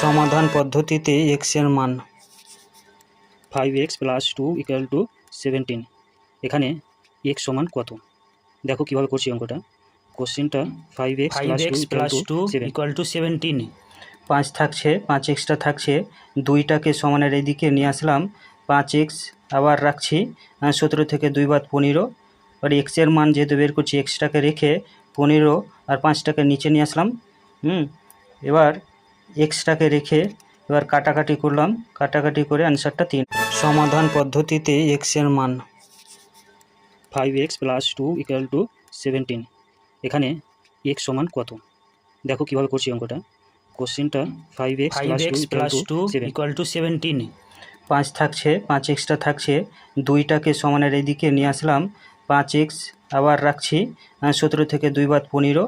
সমাধান পদ্ধতিতে x এর মান 5x + 2 = 17। এখানে x সমান কত? দেখো কিভাবে করছি অঙ্কটা। কোশ্চেনটা 5x + 2 = 17। 5 থাকছে, 5 এক্সট্রা থাকছে, 2টাকে সমানের এদিকে নিয়ে আসলাম, 5x আবার রাখছি, 17 থেকে 2 বাদ 15। আর x এর মান যেহেতু বের করছি, এক্সট্রাকে রেখে 15 আর 5টাকে নিচে নিয়ে আসলাম। এবার এক্সট্রাকে রেখে এবার কাটাকাটি করলাম, কাটাকাটি করে অ্যান্সারটা 3। সমাধান পদ্ধতিতে x এর মান 5x + 2 = 17। এখানে x সমান কত? দেখো কিভাবে করছি অঙ্কটা। কোশ্চেনটা 5x + 2 = 17। 5 থাকছে, 5 এক্সট্রা থাকছে, 2টাকে সমানের এদিকে নিয়ে আসলাম, 5x আবার রাখছি, 17 থেকে 2 বাদ 15।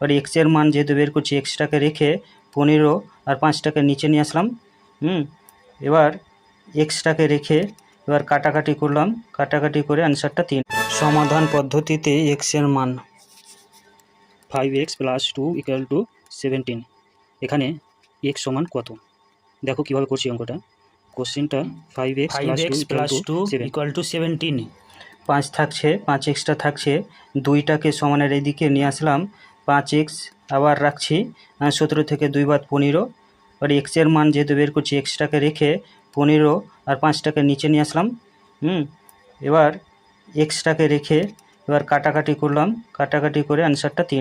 আর x এর মান যেহেতু বের করছি, এক্সট্রাকে রেখে 15 আর 5টাকে নিচে নিয়ে আসলাম। এবার এক্সট্রাকে রেখে এবার কাটাকাটি করলাম, কাটাকাটি করে অ্যান্সারটা 3। সমাধান পদ্ধতিতে x এর মান 5x + 2 = 17। এখানে x সমান কত? দেখো কিভাবে করছি অঙ্কটা। কোশ্চেনটা 5x + 2 = 17। 5 থাকছে, 5 এক্সট্রা থাকছে, 2টাকে সমানের এদিকে নিয়ে আসলাম, 5x আবার রাখছি, 17 থেকে 2 বাদ 15। আর x এর মান যেহেতু বের করছি, এক্সট্রাকে রেখে 15 আর 5টাকে নিচে নিয়ে আসলাম। এবার এক্সট্রাকে রেখে এবার কাটাকাটি করলাম, কাটাকাটি করে অ্যান্সারটা 3।